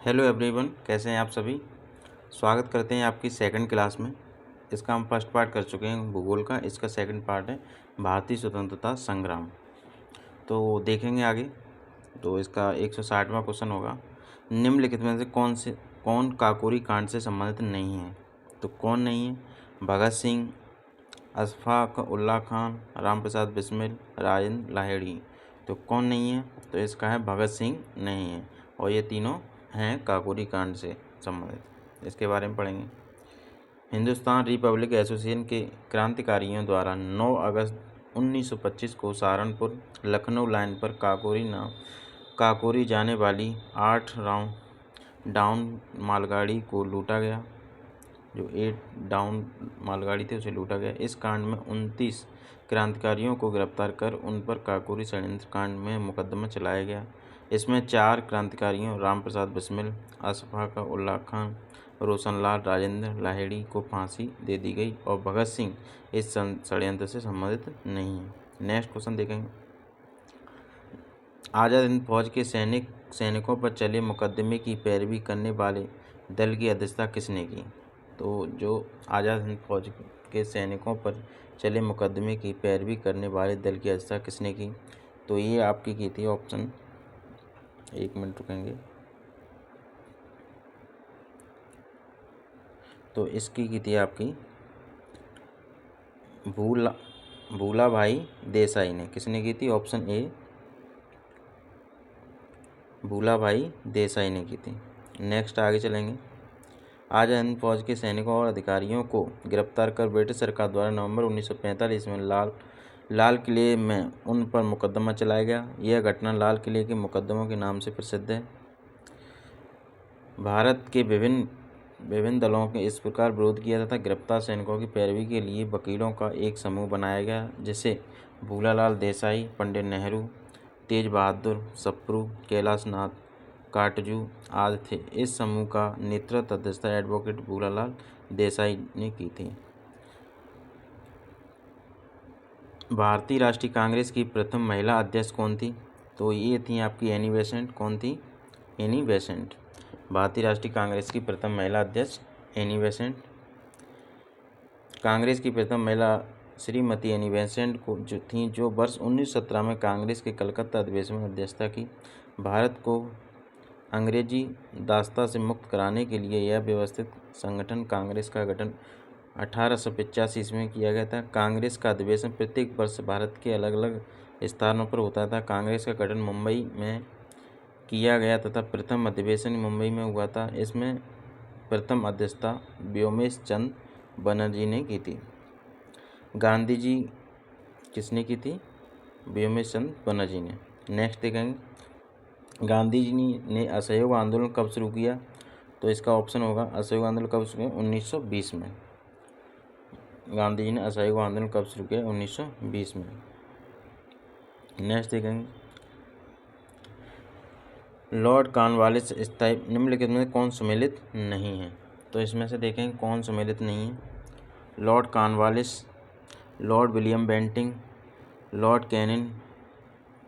Hello everyone, कैसे हैं आप सभी। स्वागत करते हैं आपकी सेकंड क्लास में। इसका हम फर्स्ट पार्ट कर चुके हैं भूगोल का। इसका सेकंड पार्ट है भारतीय स्वतंत्रता संग्राम। तो देखेंगे आगे। तो इसका 160वां क्वेश्चन होगा, निम्नलिखित में से कौन काकोरी कांड से संबंधित नहीं है। तो कौन नहीं है? भगत सिंह, अशफाक उल्लाह खान, राम प्रसाद बिस्मिल, राजेंद्र लाहिड़ी। तो कौन नहीं है? तो इसका है भगत सिंह नहीं है, और ये तीनों हैं काकोरी कांड से संबंधित। इसके बारे में पढ़ेंगे। हिंदुस्तान रिपब्लिक एसोसिएशन के क्रांतिकारियों द्वारा 9 अगस्त 1925 को सहारनपुर लखनऊ लाइन पर काकोरी जाने वाली 8 डाउन मालगाड़ी को लूटा गया। जो 8 डाउन मालगाड़ी थी उसे लूटा गया। इस कांड में 29 क्रांतिकारियों को गिरफ्तार कर उन पर काकोरी षड्यंत्र कांड में मुकदमा चलाया गया। इसमें 4 क्रांतिकारियों राम प्रसाद बिस्मिल, अशफाक उल्लाह खान, रोशनलाल राजेंद्र लाहिड़ी को फांसी दे दी गई और भगत सिंह इस षड्यंत्र से संबंधित नहीं है। नेक्स्ट क्वेश्चन देखेंगे। आज़ाद हिंद फौज के सैनिकों पर चले मुकदमे की पैरवी करने वाले दल की अध्यक्षता किसने की? तो जो आज़ाद हिंद फौज के सैनिकों पर चले मुकदमे की पैरवी करने वाले दल की अध्यक्षता किसने की? तो ये आपकी की थी ऑप्शन, 1 मिनट रुकेंगे। तो इसकी की थी आपकी भूला भाई देसाई ने। किसने की थी? ऑप्शन ए, भूला भाई देसाई ने की थी। नेक्स्ट आगे चलेंगे। आज़ाद हिंद फौज के सैनिकों और अधिकारियों को गिरफ्तार कर ब्रिटिश सरकार द्वारा नवंबर 1945 में लाल किले में उन पर मुकदमा चलाया गया। यह घटना लाल किले के मुकदमों के नाम से प्रसिद्ध है। भारत के विभिन्न दलों के इस प्रकार विरोध किया तथा गिरफ्तार सैनिकों की पैरवी के लिए वकीलों का एक समूह बनाया गया, जिसे भूलालाल देसाई, पंडित नेहरू, तेज बहादुर सप्रू, कैलाश नाथ काटजू आदि थे। इस समूह का नेतृत्व अध्यक्षता एडवोकेट भूलालाल देसाई ने की थी। भारतीय राष्ट्रीय कांग्रेस की प्रथम महिला अध्यक्ष कौन थी? तो ये थी आपकी एनी बेसेंट। कौन थी? Annie Besant. भारतीय राष्ट्रीय कांग्रेस की प्रथम महिला अध्यक्ष एनी बेसेंट। कांग्रेस की प्रथम महिला श्रीमती एनी बेसेंट जो वर्ष 1917 में कांग्रेस के कलकत्ता अधिवेशन में अध्यक्षता की। भारत को अंग्रेजी दासता से मुक्त कराने के लिए यह व्यवस्थित संगठन कांग्रेस का गठन 1885 ईस्वी में किया गया था। कांग्रेस का अधिवेशन प्रत्येक वर्ष भारत के अलग अलग स्थानों पर होता था। कांग्रेस का गठन मुंबई में किया गया तथा प्रथम अधिवेशन मुंबई में हुआ था। इसमें प्रथम अध्यक्षता व्योमेश चंद्र बनर्जी ने की थी। गांधी जी किसने की थी? व्योमेश चंद्र बनर्जी ने। नेक्स्ट देखेंगे। गांधी जी ने असहयोग आंदोलन कब शुरू किया? तो इसका ऑप्शन होगा, असहयोग आंदोलन कब शुरू किया? 1920 में। गांधी जी ने असहयोग आंदोलन कब शुरू किया? 1920 में। नेक्स्ट देखेंगे। लॉर्ड कॉर्नवालिस स्थायी निम्नलिखित में कौन सम्मिलित नहीं है? तो इसमें से देखेंगे कौन सम्मिलित नहीं है। Lord Cornwallis, Lord William Bentinck, Lord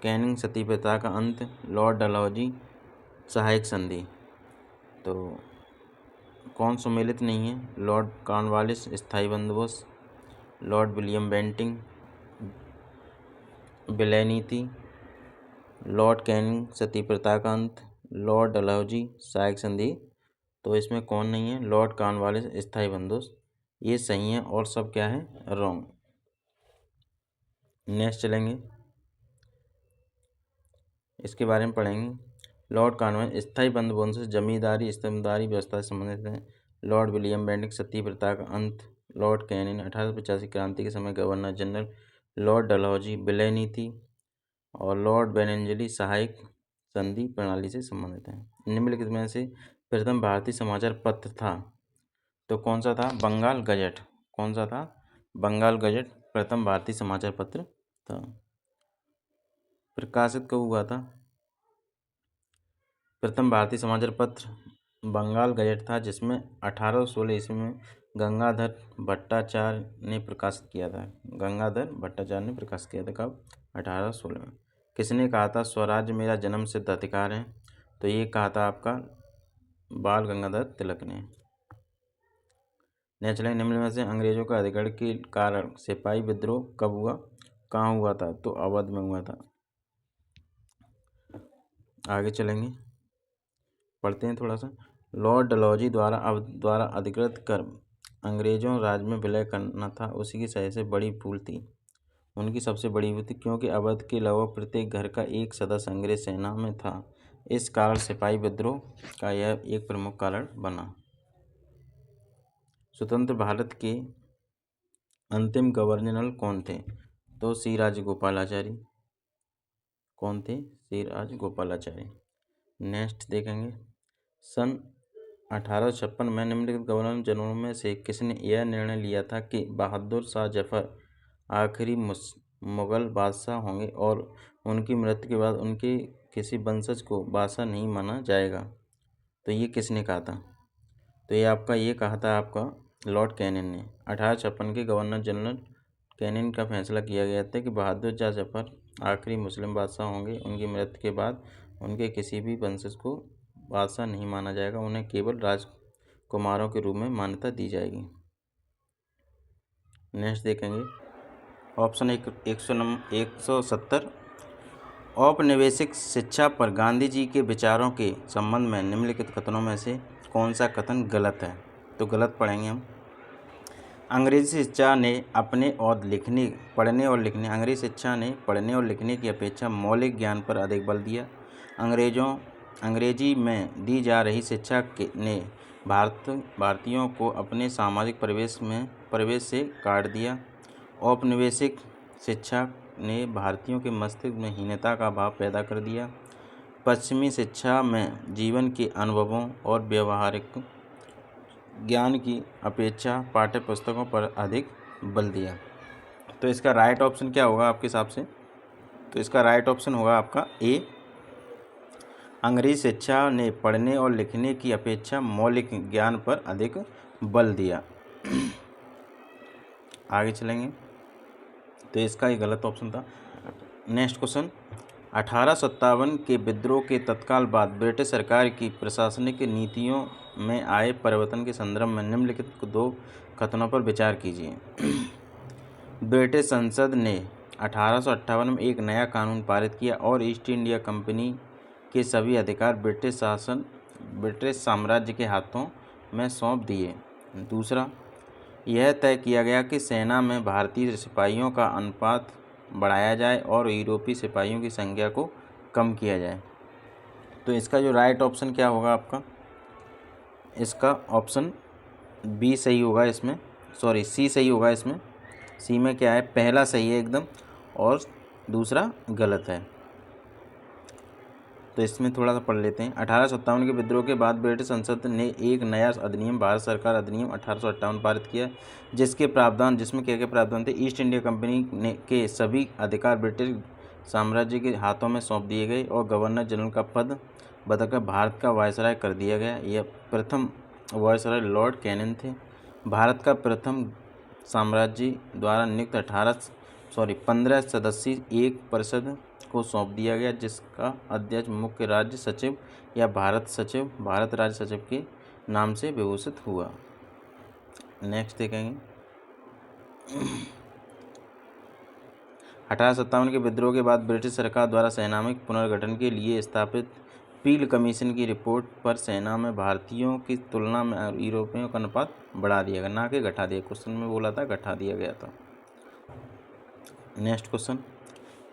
Canning सती प्रथा का अंत, लॉर्ड डलहौजी सहायक संधि। तो कौन सम्मिलित नहीं है? लॉर्ड कॉर्नवालिस स्थायी बंदोबस्त, लॉर्ड विलियम बेंटिंक विलय नीति, लॉर्ड कैनिंग सती प्रथा का अंत, लॉर्ड डलहौजी सहायक संधि। तो इसमें कौन नहीं है? लॉर्ड कॉर्नवालिस स्थायी बंदोबस्त। ये सही है और सब क्या है? रॉन्ग। नेक्स्ट चलेंगे, इसके बारे में पढ़ेंगे। लॉर्ड कॉर्नवालिस स्थायी बंदोबस्त जमींदारी स्तंभदारी व्यवस्था से संबंधित है। लॉर्ड विलियम बेंटिक सती प्रथा का अंत, लॉर्ड कैनिंग 1885 क्रांति के समय गवर्नर जनरल, लॉर्ड डलहौजी विलय नीति और लॉर्ड बेनेंजली सहायक संधि प्रणाली से संबंधित है। निम्नलिखित में से प्रथम भारतीय समाचार पत्र था तो कौन सा था? बंगाल गजट। कौन सा था? बंगाल गजट प्रथम भारतीय समाचार पत्र था। प्रकाशित कब हुआ था? प्रथम भारतीय समाचार पत्र बंगाल गजट था, जिसमें 1816 ईस्वी में गंगाधर भट्टाचार्य ने प्रकाशित किया था। गंगाधर भट्टाचार्य ने प्रकाशित किया था। कब? 1816 में। किसने कहा था स्वराज्य मेरा जन्म सिद्ध अधिकार है? तो ये कहा था आपका बाल गंगाधर तिलक ने। नेक्स्ट लाइन, निम्न में से अंग्रेजों का अधिकरण के कारण सिपाही विद्रोह कब हुआ, कहाँ हुआ था? तो अवध में हुआ था। आगे चलेंगे, पढ़ते हैं थोड़ा सा। लॉर्ड डलहौजी द्वारा अधिकृत कर अंग्रेजों राज में विलय करना था, उसी की सबसे बड़ी भूल थी। उनकी सबसे बड़ी भूल थी क्योंकि अवध के लगभग प्रत्येक घर का एक सदस्य अंग्रेज सेना में था। इस कारण सिपाही विद्रोह का यह एक प्रमुख कारण बना। स्वतंत्र भारत के अंतिम गवर्नर जनरल कौन थे? तो सी राजगोपालाचारी। कौन थे? सी राजगोपालाचारी। नेक्स्ट देखेंगे, सन 1856 में निम्नलिखित गवर्नर जनरलों में से किसने यह निर्णय लिया था कि बहादुर शाह जफर आखिरी मुगल बादशाह होंगे और उनकी मृत्यु के बाद उनके किसी वंशज को बादशाह नहीं माना जाएगा? तो ये किसने कहा था? तो ये कहा था आपका लॉर्ड कैनिन ने। 1856 के गवर्नर जनरल कैनिन का फैसला किया गया था कि बहादुर शाह जफर आखिरी मुस्लिम बादशाह होंगे, उनकी मृत्यु के बाद उनके किसी भी वंशज को बादशाह नहीं माना जाएगा, उन्हें केवल राजकुमारों के रूप में मान्यता दी जाएगी। नेक्स्ट देखेंगे, ऑप्शन 170, औपनिवेशिक शिक्षा पर गांधी जी के विचारों के संबंध में निम्नलिखित कथनों में से कौन सा कथन गलत है? तो गलत पढ़ेंगे हम। अंग्रेजी शिक्षा ने अंग्रेजी शिक्षा ने पढ़ने और लिखने की अपेक्षा मौलिक ज्ञान पर अधिक बल दिया। अंग्रेजी में दी जा रही शिक्षा ने भारतीयों को अपने सामाजिक परिवेश से काट दिया। औपनिवेशिक शिक्षा ने भारतीयों के मस्तिष्क में हीनता का भाव पैदा कर दिया। पश्चिमी शिक्षा में जीवन के अनुभवों और व्यवहारिक ज्ञान की अपेक्षा पाठ्य पुस्तकों पर अधिक बल दिया। तो इसका राइट ऑप्शन क्या होगा आपके हिसाब से? तो इसका राइट ऑप्शन होगा आपका ए, अंग्रेजी शिक्षा ने पढ़ने और लिखने की अपेक्षा मौलिक ज्ञान पर अधिक बल दिया। आगे चलेंगे, तो इसका ये गलत ऑप्शन था। नेक्स्ट क्वेश्चन, 1857 के विद्रोह के तत्काल बाद ब्रिटिश सरकार की प्रशासनिक नीतियों में आए परिवर्तन के संदर्भ में निम्नलिखित दो कथनों पर विचार कीजिए। ब्रिटिश संसद ने 1858 में एक नया कानून पारित किया और ईस्ट इंडिया कंपनी के सभी अधिकार ब्रिटिश साम्राज्य के हाथों में सौंप दिए। दूसरा, यह तय किया गया कि सेना में भारतीय सिपाहियों का अनुपात बढ़ाया जाए और यूरोपीय सिपाहियों की संख्या को कम किया जाए। तो इसका जो राइट ऑप्शन क्या होगा आपका? इसका ऑप्शन बी सही होगा इसमें, सॉरी सी सही होगा इसमें। सी में क्या है? पहला सही है एकदम और दूसरा गलत है। तो इसमें थोड़ा सा पढ़ लेते हैं। 1857 के विद्रोह के बाद ब्रिटिश संसद ने एक नया अधिनियम भारत सरकार अधिनियम 1858 पारित किया, जिसमें क्या क्या प्रावधान थे? ईस्ट इंडिया कंपनी के सभी अधिकार ब्रिटिश साम्राज्य के हाथों में सौंप दिए गए और गवर्नर जनरल का पद बदलकर भारत का वायसराय कर दिया गया। यह प्रथम वायसराय लॉर्ड कैनिन थे। भारत का प्रथम साम्राज्य द्वारा नियुक्त 15 सदस्यीय एक परिषद को सौंप दिया गया, जिसका अध्यक्ष मुख्य राज्य सचिव या भारत राज्य सचिव के नाम से विभूषित हुआ। नेक्स्ट देखेंगे, 1857 के विद्रोह के बाद ब्रिटिश सरकार द्वारा सेना में पुनर्गठन के लिए स्थापित पील कमीशन की रिपोर्ट पर सेना में भारतीयों की तुलना में यूरोपियों का अनुपात बढ़ा दिया गया, ना कि घटा दिया। क्वेश्चन में बोला था घटा दिया गया था। नेक्स्ट क्वेश्चन,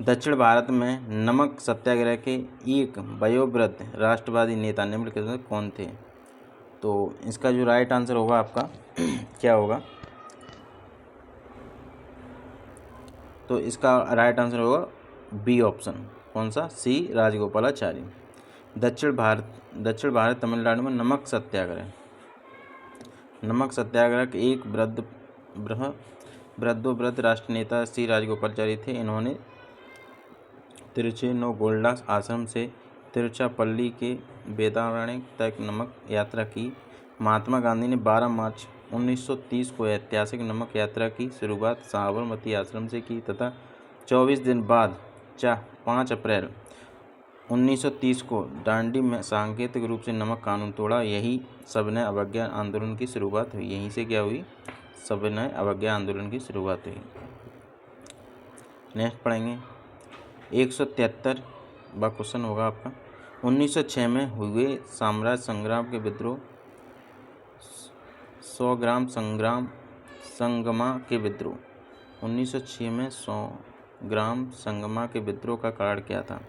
दक्षिण भारत में नमक सत्याग्रह के एक वयोवृद्ध राष्ट्रवादी नेता निम्नलिखित में कौन थे? तो इसका जो राइट आंसर होगा आपका क्या होगा? तो इसका राइट आंसर होगा बी ऑप्शन। कौन सा? सी राजगोपालाचारी। दक्षिण भारत तमिलनाडु में नमक सत्याग्रह के एक वृद्ध राष्ट्र नेता सी राजगोपालाचारी थे। इन्होंने तिरुचेनोगोल्डा आश्रम से तिरुचिरापल्ली के वेदारण्य तक नमक यात्रा की। महात्मा गांधी ने 12 मार्च 1930 को ऐतिहासिक नमक यात्रा की शुरुआत साबरमती आश्रम से की तथा 24 दिन बाद 5 अप्रैल 1930 को दांडी में सांकेतिक रूप से नमक कानून तोड़ा। यही सविनय अवज्ञा आंदोलन की शुरुआत हुई। यहीं से क्या हुई? सविनय अवज्ञा आंदोलन की शुरुआत हुई। नेक्स्ट पढ़ेंगे 173वां क्वेश्चन होगा आपका। 1906 में हुए साम्राज्य संग्राम के विद्रोह 100 ग्राम संगमा के विद्रोह। 1906 में 100 ग्राम संगमा के विद्रोह का कारण क्या था?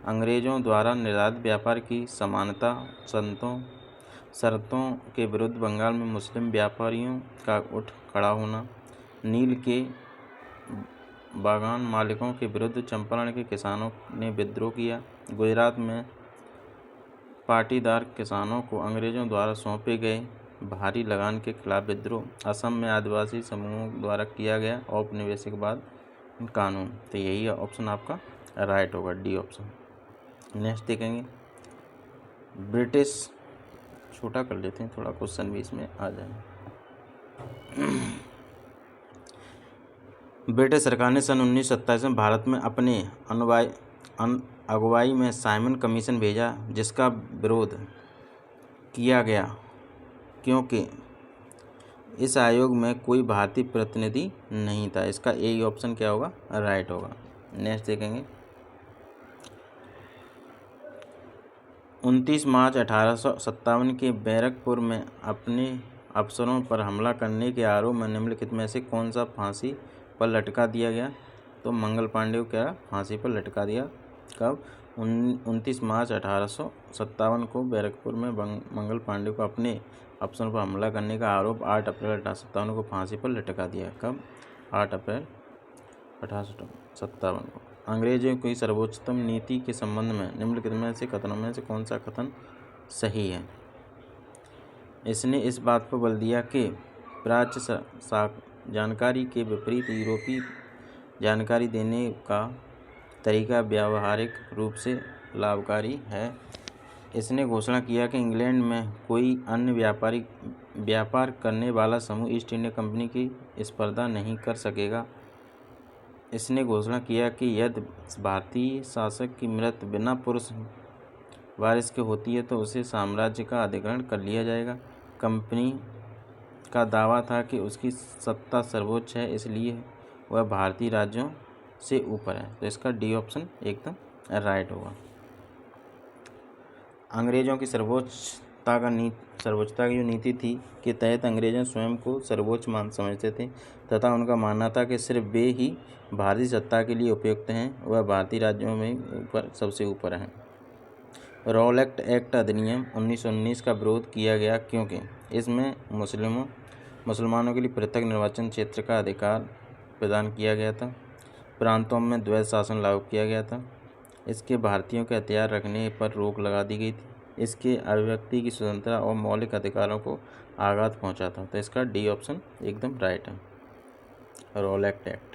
अंग्रेजों द्वारा निर्धारित व्यापार की समानता शर्तों के विरुद्ध बंगाल में मुस्लिम व्यापारियों का उठ खड़ा होना, नील के बागान मालिकों के विरुद्ध चंपारण के किसानों ने विद्रोह किया, गुजरात में पाटीदार किसानों को अंग्रेजों द्वारा सौंपे गए भारी लगान के खिलाफ विद्रोह, असम में आदिवासी समूहों द्वारा किया गया औपनिवेशिकवाद कानून। तो यही ऑप्शन आपका राइट होगा, डी ऑप्शन। नेक्स्ट देखेंगे ब्रिटिश, छोटा कर लेते हैं थोड़ा, क्वेश्चन भी इसमें आ जाए। ब्रिटिश सरकार ने सन 1927 में भारत में अपने अगुवाई में साइमन कमीशन भेजा, जिसका विरोध किया गया क्योंकि इस आयोग में कोई भारतीय प्रतिनिधि नहीं था। इसका ए ऑप्शन क्या होगा? राइट होगा। नेक्स्ट देखेंगे 29 मार्च 1857 के बैरकपुर में अपने अफसरों पर हमला करने के आरोप में निम्नलिखित में से कौन सा फांसी पर लटका दिया गया? तो मंगल पांडे को क्या फांसी पर लटका दिया? कब? 29 मार्च 1857 को बैरकपुर में मंगल पांडे को अपने अफसरों पर हमला करने का आरोप 8 अप्रैल 1857 को फांसी पर लटका दिया। कब? 8 अप्रैल 1857 को। अंग्रेजों की सर्वोच्चतम नीति के संबंध में निम्नलिखित में से कथनों में से कौन सा कथन सही है? इसने इस बात पर बल दिया कि प्राच्य जानकारी के विपरीत यूरोपीय जानकारी देने का तरीका व्यावहारिक रूप से लाभकारी है। इसने घोषणा किया कि इंग्लैंड में कोई अन्य व्यापार करने वाला समूह ईस्ट इंडिया कंपनी की स्पर्धा नहीं कर सकेगा। इसने घोषणा किया कि यदि भारतीय शासक की मृत्यु बिना पुरुष वारिस के होती है तो उसे साम्राज्य का अधिग्रहण कर लिया जाएगा। कंपनी का दावा था कि उसकी सत्ता सर्वोच्च है, इसलिए वह भारतीय राज्यों से ऊपर है। तो इसका डी ऑप्शन एकदम राइट होगा। अंग्रेजों की सर्वोच्चता की जो नीति थी के तहत अंग्रेजों स्वयं को सर्वोच्च समझते थे तथा उनका मानना था कि सिर्फ वे ही भारतीय सत्ता के लिए उपयुक्त हैं, वह भारतीय राज्यों में सबसे ऊपर हैं। रॉलेट एक्ट अधिनियम 1919 का विरोध किया गया क्योंकि इसमें मुसलमानों के लिए पृथक निर्वाचन क्षेत्र का अधिकार प्रदान किया गया था। प्रांतों में द्वैध शासन लागू किया गया था। इसके भारतीयों के हथियार रखने पर रोक लगा दी गई थी। इसके अभिव्यक्ति की स्वतंत्रता और मौलिक अधिकारों को आघात पहुंचा था। तो इसका डी ऑप्शन एकदम राइट है, रॉलेट एक्ट।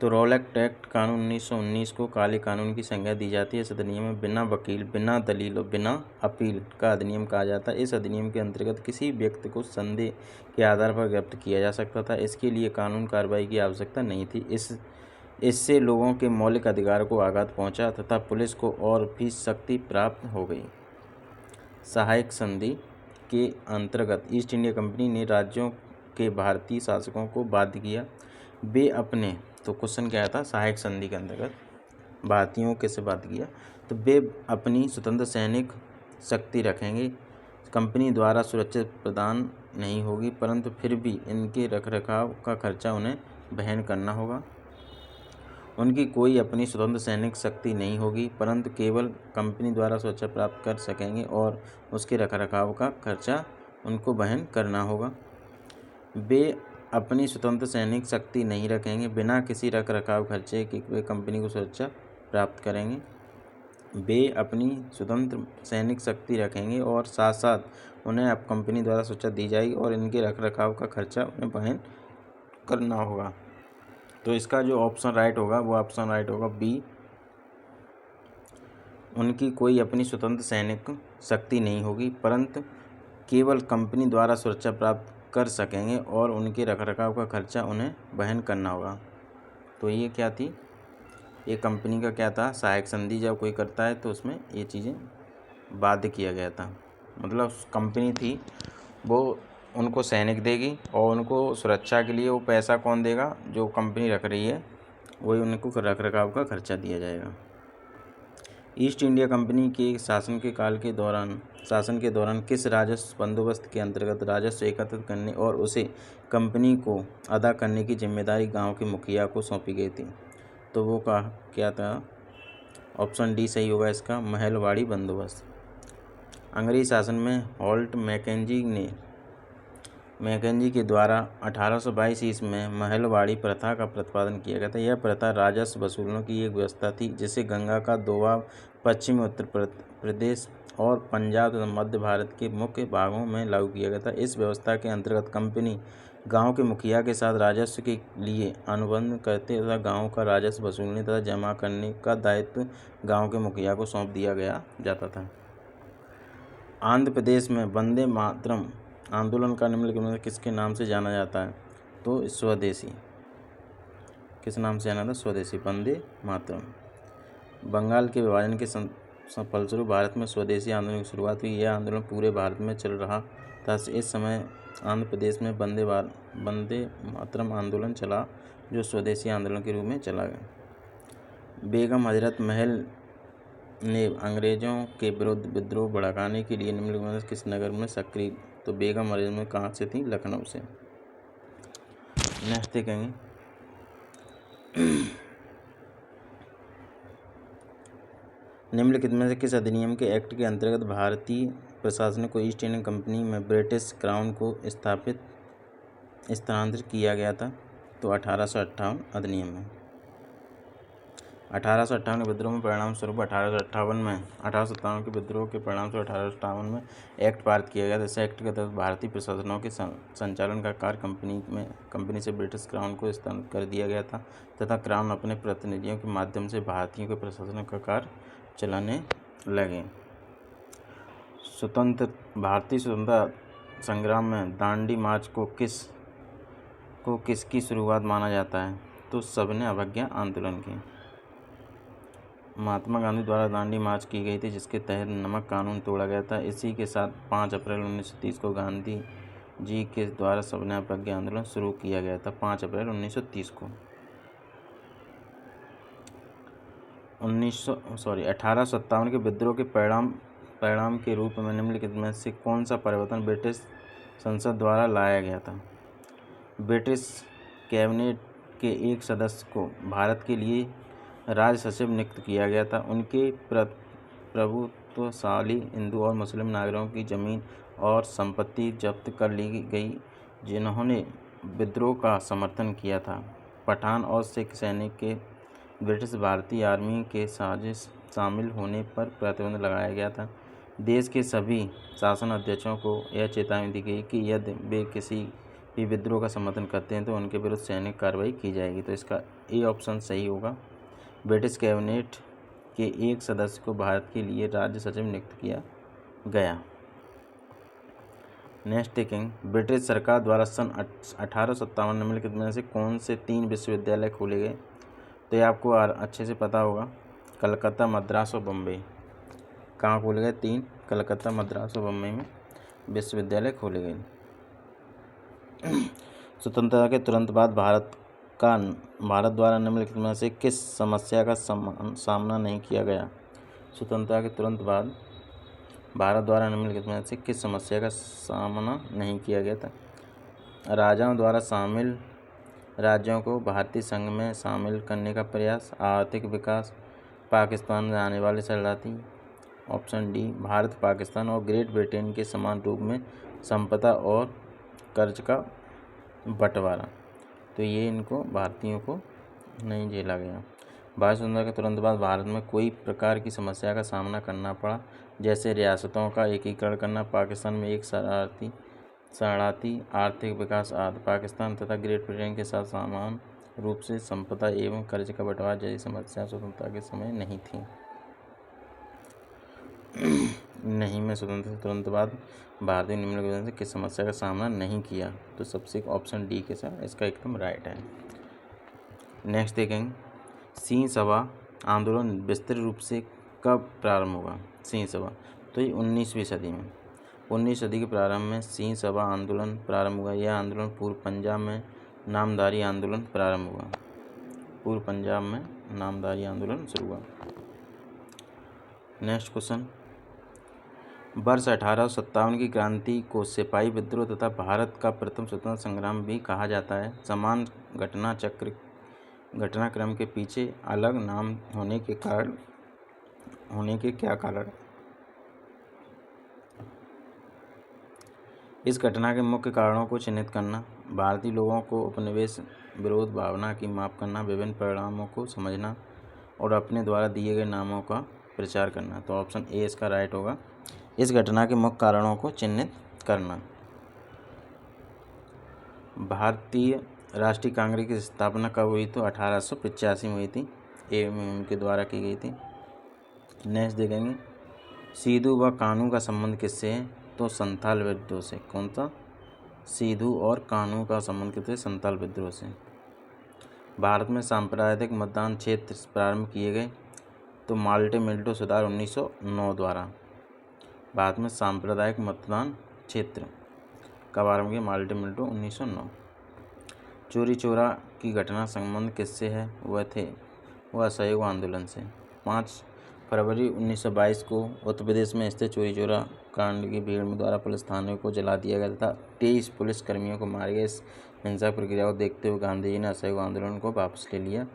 तो रॉलेट एक्ट कानून 1919 को काले कानून की संज्ञा दी जाती है। इस अधिनियम में बिना वकील, बिना दलील और बिना अपील का अधिनियम कहा जाता है। इस अधिनियम के अंतर्गत किसी व्यक्ति को संदेह के आधार पर गिरफ्तार किया जा सकता था। इसके लिए कानून कार्रवाई की आवश्यकता नहीं थी। इससे लोगों के मौलिक अधिकार को आघात पहुंचा तथा पुलिस को और भी शक्ति प्राप्त हो गई। सहायक संधि के अंतर्गत ईस्ट इंडिया कंपनी ने राज्यों के भारतीय शासकों को बाध्य किया। वे अपने, तो क्वेश्चन क्या था, सहायक संधि के अंतर्गत भारतीयों कैसे बाध्य किया? तो वे अपनी स्वतंत्र सैनिक शक्ति रखेंगे, कंपनी द्वारा सुरक्षा प्रदान नहीं होगी, परंतु फिर भी इनके रखरखाव का खर्चा उन्हें वहन करना होगा। उनकी कोई अपनी स्वतंत्र सैनिक शक्ति नहीं होगी, परंतु केवल कंपनी द्वारा सुरक्षा प्राप्त कर सकेंगे और उसके रखरखाव का खर्चा उनको वहन करना होगा। वे अपनी स्वतंत्र सैनिक शक्ति नहीं रखेंगे, बिना किसी रखरखाव खर्चे के वे कंपनी को सुरक्षा प्राप्त करेंगे। वे अपनी स्वतंत्र सैनिक शक्ति रखेंगे और साथ साथ उन्हें अब कंपनी द्वारा सुरक्षा दी जाएगी और इनके रखरखाव का खर्चा उन्हें वहन करना होगा। तो इसका जो ऑप्शन राइट होगा वो ऑप्शन राइट होगा बी, उनकी कोई अपनी स्वतंत्र सैनिक शक्ति नहीं होगी, परंतु केवल कंपनी द्वारा सुरक्षा प्राप्त कर सकेंगे और उनके रखरखाव का खर्चा उन्हें वहन करना होगा। तो ये क्या थी? एक कंपनी का क्या था, सहायक संधि जब कोई करता है तो उसमें ये चीज़ें बाध्य किया गया था। मतलब कंपनी थी वो उनको सैनिक देगी और उनको सुरक्षा के लिए वो पैसा कौन देगा, जो कंपनी रख रही है वही उनको रख रखाव का खर्चा दिया जाएगा। ईस्ट इंडिया कंपनी के शासन के दौरान किस राजस्व बंदोबस्त के अंतर्गत राजस्व एकत्रित करने और उसे कंपनी को अदा करने की जिम्मेदारी गांव के मुखिया को सौंपी गई थी? तो वो क्या था? ऑप्शन डी सही होगा इसका, महलवाड़ी बंदोबस्त। अंग्रेजी शासन में हॉल्ट मैकेंजी के द्वारा 1822 ईस्वी में महलवाड़ी प्रथा का प्रतिपादन किया गया था। यह प्रथा राजस्व वसूलने की एक व्यवस्था थी जिसे गंगा का दोआब पश्चिमी उत्तर प्रदेश और पंजाब तथा मध्य भारत के मुख्य भागों में लागू किया गया था। इस व्यवस्था के अंतर्गत कंपनी गांव के मुखिया के साथ राजस्व के लिए अनुबंध करते तथा गांव का राजस्व वसूलने तथा जमा करने का दायित्व गांव के मुखिया को सौंप दिया जाता था। आंध्र प्रदेश में वंदे मातरम आंदोलन का निम्नलिखित में किसके नाम से जाना जाता है? तो स्वदेशी। किस नाम से जाना था? स्वदेशी, वंदे मातरम। बंगाल के विभाजन के फलस्वरूप भारत में स्वदेशी आंदोलन की शुरुआत हुई। यह आंदोलन पूरे भारत में चल रहा था। इस समय आंध्र प्रदेश में वंदे मातरम आंदोलन चला, जो स्वदेशी आंदोलन के रूप में चला गया। बेगम हजरत महल ने अंग्रेजों के विरुद्ध विद्रोह भड़काने के लिए निम्नलिखित में किस नगर में सक्रिय? तो बेगम हजरत में कहाँ से थी? लखनऊ से। नेक्स्ट देखेंगे निम्नलिखित में से किस अधिनियम के एक्ट के अंतर्गत भारतीय प्रशासन को ईस्ट इंडिया कंपनी में ब्रिटिश क्राउन को स्थानांतरित किया गया था? तो 1858 अधिनियम में। 1858 के विद्रोह में परिणाम स्वरूप 1857 के विद्रोह के परिणाम स्वरूप 1858 में एक्ट पारित किया गया। इस एक्ट के तहत भारतीय प्रशासनों के संचालन का कार्य कंपनी से ब्रिटिश क्राउन को स्थानांतरित कर दिया गया था तथा क्राउन अपने प्रतिनिधियों के माध्यम से भारतीयों के प्रशासन का कार्य चलाने लगे। भारतीय स्वतंत्रता संग्राम में दांडी मार्च को किसकी शुरुआत माना जाता है? तो सविनय अवज्ञा आंदोलन की। महात्मा गांधी द्वारा दांडी मार्च की गई थी जिसके तहत नमक कानून तोड़ा गया था। इसी के साथ 5 अप्रैल 1930 को गांधी जी के द्वारा सविनय अवज्ञा आंदोलन शुरू किया गया था। 5 अप्रैल 1930 को 1857 के विद्रोह के परिणाम के रूप में निम्नलिखित में से कौन सा परिवर्तन ब्रिटिश संसद द्वारा लाया गया था? ब्रिटिश कैबिनेट के एक सदस्य को भारत के लिए राज्य सचिव नियुक्त किया गया था। उनके प्रभुत्वशाली हिंदू और मुस्लिम नागरिकों की जमीन और संपत्ति जब्त कर ली गई जिन्होंने विद्रोह का समर्थन किया था। पठान और सिख सैनिक के ब्रिटिश भारतीय आर्मी के साजिश शामिल होने पर प्रतिबंध लगाया गया था। देश के सभी शासन अध्यक्षों को यह चेतावनी दी गई कि यदि वे किसी भी विद्रोह का समर्थन करते हैं तो उनके विरुद्ध सैनिक कार्रवाई की जाएगी। तो इसका ए ऑप्शन सही होगा। ब्रिटिश कैबिनेट के एक सदस्य को भारत के लिए राज्य सचिव नियुक्त किया गया। नेक्स्ट देखेंगे ब्रिटिश सरकार द्वारा सन 1857 निम्नलिखित में से कौन से 3 विश्वविद्यालय खोले गए? तो ये आपको अच्छे से पता होगा। कलकत्ता, मद्रास और बम्बई। कहाँ खोले गए? 3 कलकत्ता, मद्रास और बम्बई में विश्वविद्यालय खोले गए। स्वतंत्रता के तुरंत बाद भारत द्वारा निम्नलिखित में से किस समस्या का सामना नहीं किया गया? स्वतंत्रता के तुरंत बाद भारत द्वारा निम्नलिखित में से किस समस्या का सामना नहीं किया गया था? राजाओं द्वारा शामिल राज्यों को भारतीय संघ में शामिल करने का प्रयास, आर्थिक विकास, पाकिस्तान में आने वाले शरणार्थी। ऑप्शन डी भारत, पाकिस्तान और ग्रेट ब्रिटेन के समान रूप में संपदा और कर्ज का बंटवारा। तो ये इनको भारतीयों को नहीं झेला गया। भारत स्वतंत्रता के तुरंत बाद भारत में कोई प्रकार की समस्या का सामना करना पड़ा, जैसे रियासतों का एकीकरण करना, पाकिस्तान में एक शरणार्थी, आर्थिक विकास आदि। पाकिस्तान तथा ग्रेट ब्रिटेन के साथ समान रूप से संपदा एवं कर्ज का बंटवारा जैसी समस्या स्वतंत्रता के समय नहीं थी। नहीं में स्वतंत्रता से तुरंत बाद भारतीय निम्नलिखित से किस समस्या का सामना नहीं किया? तो सबसे ऑप्शन डी के साथ इसका एकदम राइट है। नेक्स्ट देखेंगे सिंह सभा आंदोलन विस्तृत रूप से कब प्रारंभ हुआ? सिंह सभा, तो ये 19वीं सदी में, 19वीं सदी के प्रारंभ में सिंह सभा आंदोलन प्रारंभ हुआ। यह आंदोलन पूर्व पंजाब में नामधारी आंदोलन प्रारंभ हुआ। पूर्व पंजाब में नामधारी आंदोलन शुरू हुआ। नेक्स्ट क्वेश्चन, वर्ष 1857 की क्रांति को सिपाही विद्रोह तथा भारत का प्रथम स्वतंत्रता संग्राम भी कहा जाता है। समान घटनाक्रम के पीछे अलग नाम होने के क्या कारण? इस घटना के मुख्य कारणों को चिन्हित करना, भारतीय लोगों को उपनिवेश विरोध भावना की माप करना, विभिन्न परिणामों को समझना और अपने द्वारा दिए गए नामों का प्रचार करना। तो ऑप्शन ए इसका राइट होगा। इस घटना के मुख्य कारणों को चिन्हित करना। भारतीय राष्ट्रीय कांग्रेस की स्थापना कब हुई? तो 1885 में हुई थी। ए में उनके द्वारा की गई थी। नेक्स्ट देखेंगे, सिद्धू व कान्हू का संबंध किससे है? तो संथाल विद्रोह से। कौन सा? सिद्धू और कान्हू का संबंध किससे? संथाल विद्रोह से। भारत में सांप्रदायिक मतदान क्षेत्र प्रारंभ किए गए। तो माल्टे मिल्टो सुधार 1909 द्वारा। भारत में सांप्रदायिक मतदान क्षेत्र कब आरंभ किया? माल्टे मिल्टो 1909। चोरी चोरा की घटना संबंध किससे है? वह असहयोग आंदोलन से। 5 फरवरी 1922 को उत्तर प्रदेश में स्थित चोरी चोरा कांड की भीड़ में द्वारा पुलिस थाने को जला दिया गया था। 23 पुलिस कर्मियों को मारे गए। इस हिंसक प्रक्रिया को देखते हुए गांधी जी ने असहयोग आंदोलन को वापस ले लिया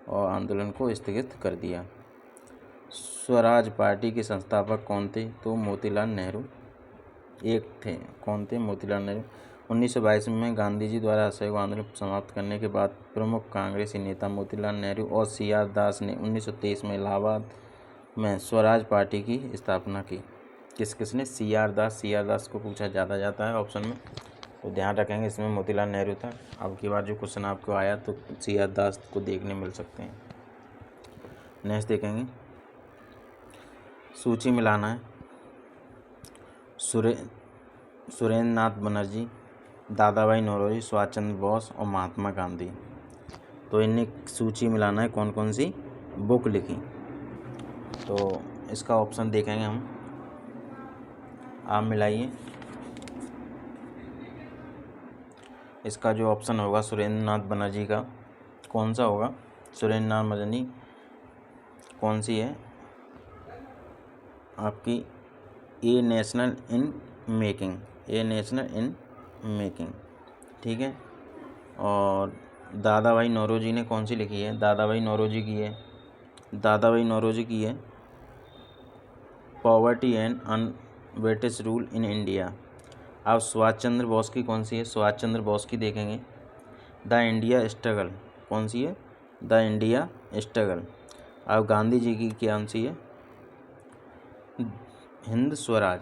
और आंदोलन को स्थगित कर दिया। स्वराज पार्टी के संस्थापक कौन थे? तो मोतीलाल नेहरू एक थे। कौन थे? मोतीलाल नेहरू। 1922 में गांधी जी द्वारा असहयोग आंदोलन समाप्त करने के बाद प्रमुख कांग्रेसी नेता मोतीलाल नेहरू और CR दास ने 1923 में इलाहाबाद में स्वराज पार्टी की स्थापना की। किसने? CR दास को पूछा ज़्यादा जाता है ऑप्शन में, तो ध्यान रखेंगे इसमें मोतीलाल नेहरू था। अब की बार जो क्वेश्चन आपको आया तो CR दास को देखने मिल सकते हैं। नेक्स्ट देखेंगे, सूची मिलाना है। सुरेंद्र नाथ बनर्जी, दादा भाई नौरोजी, सुभाष चंद्र बोस और महात्मा गांधी। तो इन्हें सूची मिलाना है कौन कौन सी बुक लिखी। तो इसका ऑप्शन देखेंगे हम, आप मिलाइए। इसका जो ऑप्शन होगा सुरेंद्र नाथ बनर्जी का कौन सा होगा? सुरेंद्र नाथ बनर्जी कौन सी है आपकी? ए नेशनल इन मेकिंग, ठीक है। और दादा भाई नौरोजी ने कौन सी लिखी है? दादा भाई नौरोजी की है poverty and un-British rule in India. अब सुभाष चंद्र बोस की कौन सी है? सुभाष चंद्र बोस की देखेंगे द इंडिया स्ट्रगल। कौन सी है? The India struggle. अब गांधी जी की कौन सी है? हिंद स्वराज।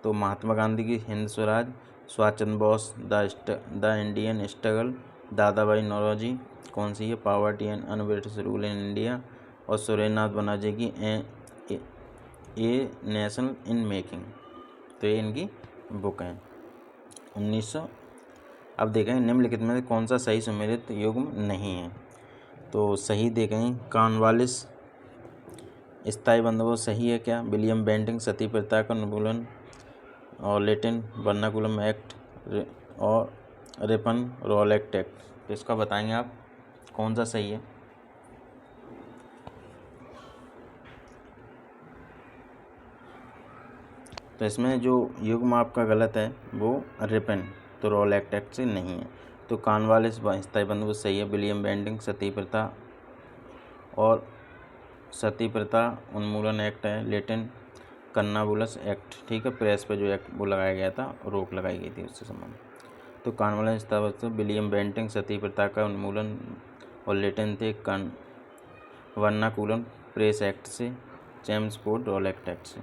तो महात्मा गांधी की Hind Swaraj, Subhash Chandra Bose the Indian struggle, दादा भाई नौरोजी कौन सी है? Poverty and un-British rule in India, और सुरेंद्र नाथ बनर्जी की ए नेशनल इन मेकिंग। तो ये इनकी बुक है। 1900। अब देखें निम्नलिखित में कौन सा सही सुमेलित युग्म नहीं है। तो सही देखें कॉर्नवालिस स्थायी बंदोबस्त सही है क्या? विलियम बेंटिंक सती प्रथा का उन्मूलन और लेटिन वर्नाकुलम एक्ट और रिपन रोलेक्ट एक्ट। तो इसका बताएंगे आप कौन सा सही है। तो इसमें जो युग्म आपका गलत है वो रिपन, तो रोलेक्ट एक्ट से नहीं है। तो कॉर्नवालिस स्थायी बंदोबस्त सही है। विलियम बेंटिंक सती प्रथा और सती प्रथा उन्मूलन एक्ट है। लेटिन कन्नाबुलस एक्ट, ठीक है, प्रेस पे जो एक्ट वो लगाया गया था, रोक लगाई गई थी उससे संबंध। तो कॉर्नवालिस स्थायी विलियम बेंटिंक सती प्रथा का उन्मूलन और लेटिन थे वर्नाकुलम प्रेस एक्ट से, चेम्सफोर्ड रोलेक्ट एक्ट से।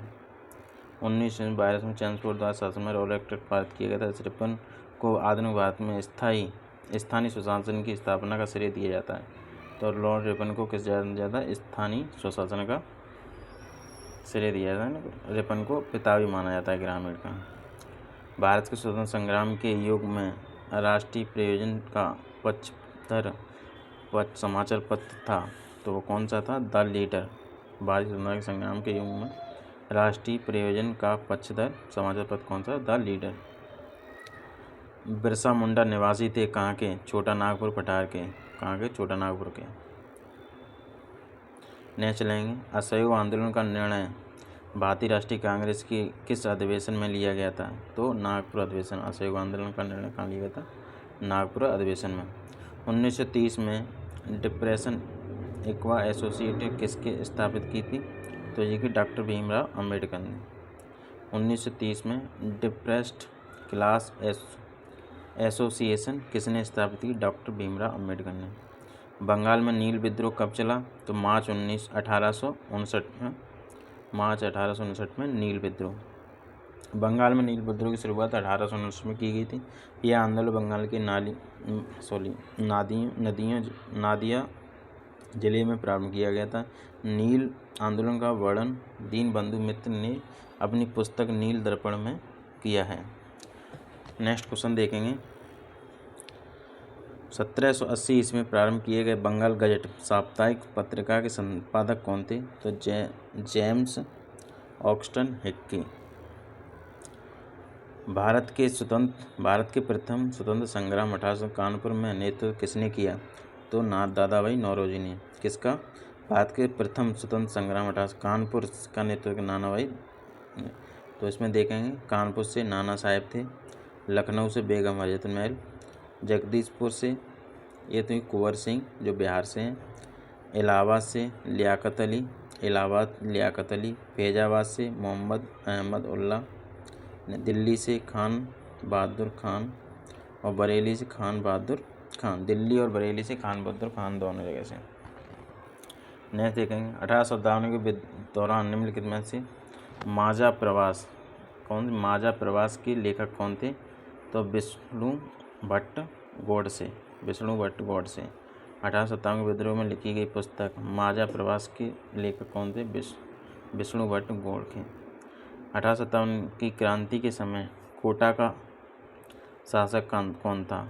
1922 में चेम्सफोर्ड द्वारा शासन में रोलेक्ट एक्ट पारित किया गया था। इस रिपन को आधुनिक भारत में स्थानीय स्वशासन की स्थापना का श्रेय दिया जाता है। तो लॉर्ड रिपन को किस ज़्यादा स्थानीय स्वशासन का श्रेय दिया जाता है। रिपन को पिता भी माना जाता है ग्रामीण का। भारत के स्वतंत्रता संग्राम के युग में राष्ट्रीय प्रयोजन का 75 समाचार पत्र था। तो वो कौन सा था? The leader. भारतीय स्वतंत्रता संग्राम के युग में राष्ट्रीय प्रयोजन का पक्षधर समाचार पत्र कौन सा? The leader. बिरसा मुंडा निवासी थे कहाँ के? छोटा नागपुर पठार के। कहाँ के? छोटा नागपुर के। नेक्स्ट चलेंगे, असहयोग आंदोलन का निर्णय भारतीय राष्ट्रीय कांग्रेस की किस अधिवेशन में लिया गया था? तो नागपुर अधिवेशन। असहयोग आंदोलन का निर्णय कहाँ लिया गया था? नागपुर अधिवेशन में। 1930 में डिप्रेशन इक्वा एसोसिएटेड किसके स्थापित की थी? तो ये कि डॉक्टर भीमराव अंबेडकर ने। 1930 में डिप्रेस्ड क्लास एसोसिएशन किसने स्थापित की? डॉक्टर भीमराव अंबेडकर ने। बंगाल में नील विद्रोह कब चला? तो मार्च 1859 में। मार्च 1859 में नील विद्रोह। बंगाल में नील विद्रोह की शुरुआत 1859 में की गई थी। यह आंदोलन बंगाल के नादिया जिले में प्रारंभ किया गया था। नील आंदोलन का वर्णन दीनबंधु मित्र ने अपनी पुस्तक नील दर्पण में किया है। नेक्स्ट क्वेश्चन देखेंगे, 1780 ईस्वी में प्रारंभ किए गए बंगाल गजट साप्ताहिक पत्रिका के संपादक कौन थे? तो जेम्स ऑक्सटन हिक्की। भारत के प्रथम स्वतंत्र संग्राम 1800 कानपुर में नेतृत्व किसने किया? तो दादा भाई नौरोजी ने। किसका? भारत के प्रथम स्वतंत्र संग्राम 1800 कानपुर का नेतृत्व नाना भाई। तो इसमें देखेंगे, कानपुर से नाना साहेब थे, लखनऊ से बेगम हजरत महल, जगदीशपुर से ये तो कुंवर सिंह जो बिहार से हैं, इलाहाबाद से लियाकत अली, फैजाबाद से मोहम्मद अहमद उल्ला, दिल्ली से खान बहादुर खान और बरेली से खान बहादुर खान। दिल्ली और बरेली से खान बहादुर खान दोनों जगह से। नेक्स्ट देखेंगे, 1857 के दौरान निम्नलिखित में से माजा प्रवास के लेखक कौन थे? तो विष्णु भट्ट गोडसे। 1857 के विद्रोह में लिखी गई पुस्तक माजा प्रवास के लेखक कौन थे? विष्णु भट्ट गोडसे। 1857 की क्रांति के समय कोटा का शासक कौन था?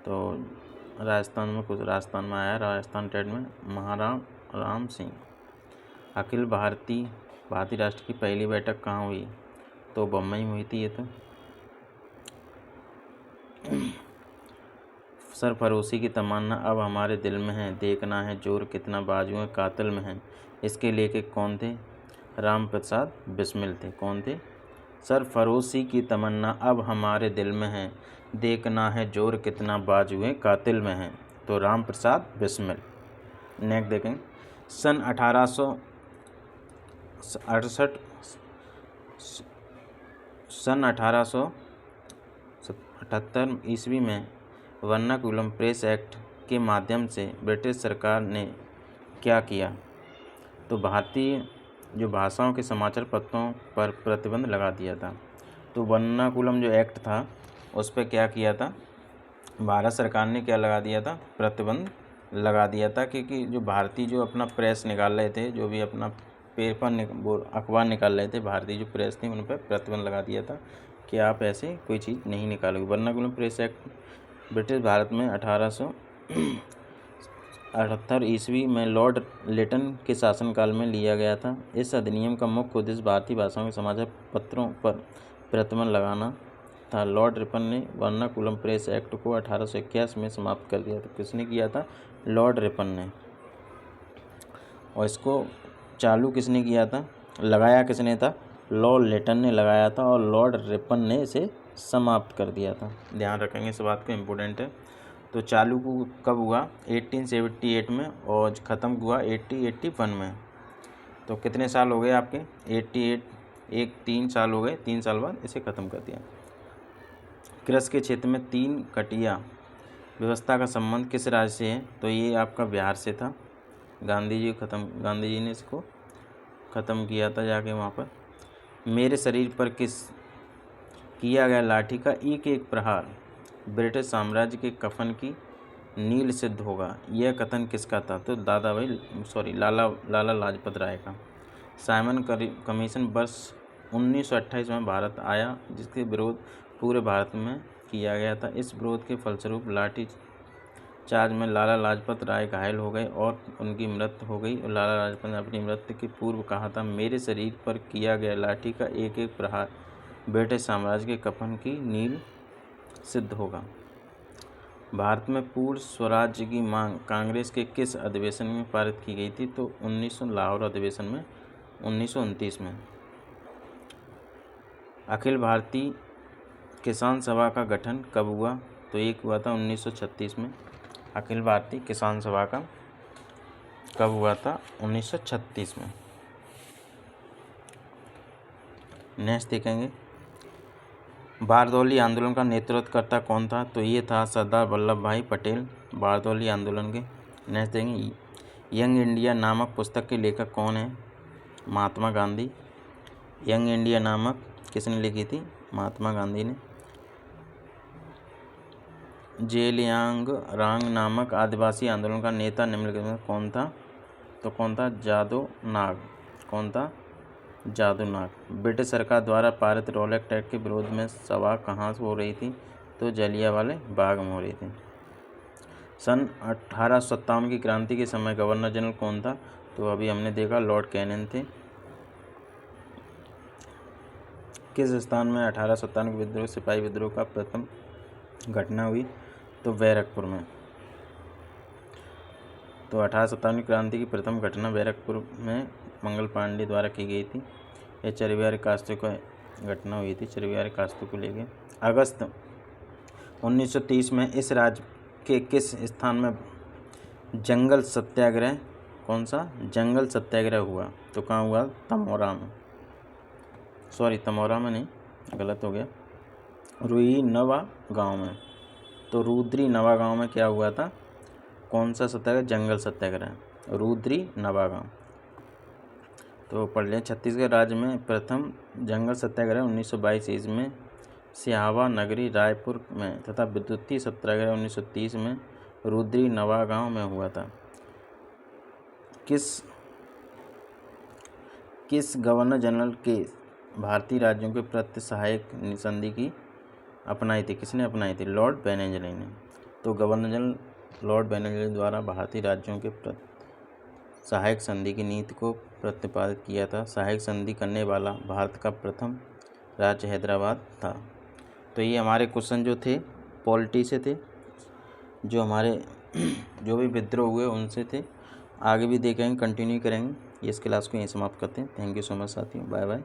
तो राजस्थान में आया, राजस्थान स्टेट में महाराम सिंह। अखिल भारतीय राष्ट्र की पहली बैठक कहाँ हुई? तो बम्बई में हुई थी ये तो। सरफरोशी की तमन्ना अब हमारे दिल में है, देखना है जोर कितना बाजुएं कातिल में है, इसके लेखक कौन थे? राम प्रसाद बिस्मिल थे। कौन थे? सरफरोशी की तमन्ना अब हमारे दिल में है, देखना है जोर कितना बाजुएं कातिल में है, तो राम प्रसाद बिस्मिल। नेक्स्ट देखें, सन 1878 ईस्वी में वर्नाकुलम प्रेस एक्ट के माध्यम से ब्रिटिश सरकार ने क्या किया? तो भारतीय जो भाषाओं के समाचार पत्रों पर प्रतिबंध लगा दिया था। तो वर्नाकुलम जो एक्ट था उस पर क्या किया था? भारत सरकार ने क्या लगा दिया था? प्रतिबंध लगा दिया था, क्योंकि जो भारतीय जो अपना प्रेस निकाल रहे थे, जो भी अपना अखबार निकाल रहे थे, भारतीय जो प्रेस थी उन पर प्रतिबंध लगा दिया था कि आप ऐसे कोई चीज़ नहीं निकालोगे। वर्नाकुलम प्रेस एक्ट ब्रिटिश भारत में 1878 ईस्वी में लॉर्ड लिटन के शासनकाल में लिया गया था। इस अधिनियम का मुख्य उद्देश्य भारतीय भाषाओं के समाचार पत्रों पर प्रतिबंध लगाना था। लॉर्ड रिपन ने वर्नाकुलम प्रेस एक्ट को 1881 में समाप्त कर दिया था। किसने किया था? लॉर्ड रिपन ने। और इसको चालू किसने किया था? लगाया किसने था? लॉर्ड लिटन ने लगाया था और लॉर्ड रिपन ने इसे समाप्त कर दिया था। ध्यान रखेंगे इस बात को, इम्पोर्टेंट है। तो चालू कब हुआ? 1878 में और ख़त्म हुआ 1881 में। तो कितने साल हो गए आपके? 3 साल हो गए। 3 साल बाद इसे ख़त्म कर दिया। कृषि के क्षेत्र में 3 कटिया व्यवस्था का संबंध किस राज्य से है? तो ये आपका बिहार से था। गांधी जी ने इसको ख़त्म किया था जाके वहाँ पर। मेरे शरीर पर किया गया लाठी का एक एक प्रहार ब्रिटिश साम्राज्य के कफन की नील सिद्ध होगा, यह कथन किसका था? तो लाला लाजपत राय का। साइमन कमीशन वर्ष 1928 में भारत आया, जिसके विरोध पूरे भारत में किया गया था। इस विरोध के फलस्वरूप चार्ज में लाला लाजपत राय घायल हो गए और उनकी मृत्यु हो गई और लाला लाजपत ने अपनी मृत्यु के पूर्व कहा था, मेरे शरीर पर किया गया लाठी का एक एक प्रहार ब्रिटिश साम्राज्य के कफन की नींव सिद्ध होगा। भारत में पूर्ण स्वराज्य की मांग कांग्रेस के किस अधिवेशन में पारित की गई थी? तो 1900 लाहौर अधिवेशन में 1929 में। अखिल भारतीय किसान सभा का गठन कब हुआ? तो एक हुआ था 1936 में। अखिल भारतीय किसान सभा का कब हुआ था? 1936 में। नेक्स्ट देखेंगे, बारदौली आंदोलन का नेतृत्वकर्ता कौन था? तो ये था सरदार वल्लभ भाई पटेल, बारदौली आंदोलन के। नेक्स्ट देखेंगे, यंग इंडिया नामक पुस्तक के लेखक कौन है? महात्मा गांधी। यंग इंडिया नामक किसने लिखी थी? महात्मा गांधी ने। जेलियांगरोंग नामक आदिवासी आंदोलन का नेता निम्नलिखित में कौन था? तो कौन था? जादू नाग। कौन था? जादू नाग। ब्रिटिश सरकार द्वारा पारित रॉलेट एक्ट के विरोध में सभा कहाँ से हो रही थी? तो जलियांवाला बाग में हो रही थी। सन 1857 की क्रांति के समय गवर्नर जनरल कौन था? तो अभी हमने देखा लॉर्ड कैनिंग थे। किस स्थान में 1857 के विद्रोह सिपाही विद्रोह का प्रथम घटना हुई? तो बैरकपुर में। तो 1857 की क्रांति की प्रथम घटना बैरकपुर में मंगल पांडे द्वारा की गई थी। यह चरबिहारी कास्ते को घटना हुई थी, चरबिहारी कास्ते को लेके। अगस्त 1930 में इस राज्य के किस स्थान में जंगल सत्याग्रह, कौन सा? जंगल सत्याग्रह हुआ? तो कहाँ हुआ? तमोरा में। सॉरी, तमोरा में नहीं, गलत हो गया, रुई-नवा गांव में। तो रुद्री-नवा गांव में क्या हुआ था? कौन सा सत्याग्रह? जंगल सत्याग्रह, रुद्री-नवा गांव। तो पढ़ लें, छत्तीसगढ़ राज्य में प्रथम जंगल सत्याग्रह 1922 ईस्वी में सिहावा नगरी रायपुर में तथा विद्युतीय सत्याग्रह 1930 में रुद्री-नवा गांव में हुआ था। किस गवर्नर जनरल के भारतीय राज्यों के प्रति सहायक संधि की अपनाई थी? किसने अपनाई थी? लॉर्ड बेनेगल ने। तो गवर्नर जनरल लॉर्ड बेनेगल द्वारा भारतीय राज्यों के प्रति सहायक संधि की नीति को प्रतिपादित किया था। सहायक संधि करने वाला भारत का प्रथम राज्य हैदराबाद था। तो ये हमारे क्वेश्चन जो थे पॉलिटी से थे, जो हमारे जो भी विद्रोह हुए उनसे थे। आगे भी देखेंगे, कंटिन्यू करेंगे। इस क्लास को यहीं समाप्त करते हैं। थैंक यू सो मच साथियों, बाय बाय।